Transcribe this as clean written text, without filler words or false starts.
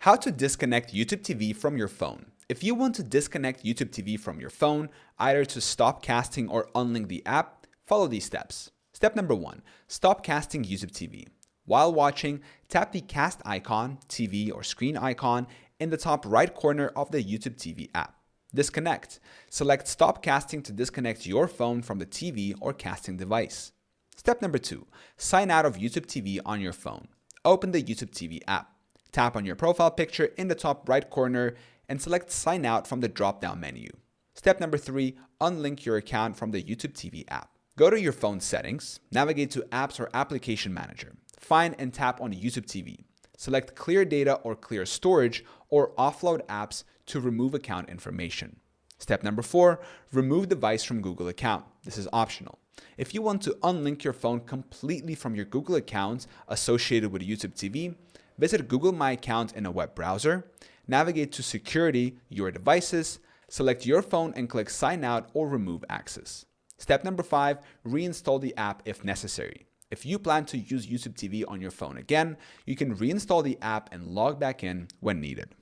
How to disconnect YouTube TV from your phone. If you want to disconnect YouTube TV from your phone, either to stop casting or unlink the app, follow these steps. Step number 1, stop casting YouTube TV. While watching, tap the cast icon, TV or screen icon in the top right corner of the YouTube TV app. Disconnect. Select stop casting to disconnect your phone from the TV or casting device. Step number 2, sign out of YouTube TV on your phone. Open the YouTube TV app. Tap on your profile picture in the top right corner and select sign out from the drop-down menu. Step number 3, unlink your account from the YouTube TV app. Go to your phone settings, navigate to apps or application manager. Find and tap on YouTube TV. Select clear data or clear storage or offload apps to remove account information. Step number 4, remove device from Google account. This is optional. If you want to unlink your phone completely from your Google accounts associated with YouTube TV, visit Google My Account in a web browser, navigate to Security, Your Devices, select your phone and click Sign Out or Remove Access. Step number 5, reinstall the app if necessary. If you plan to use YouTube TV on your phone again, you can reinstall the app and log back in when needed.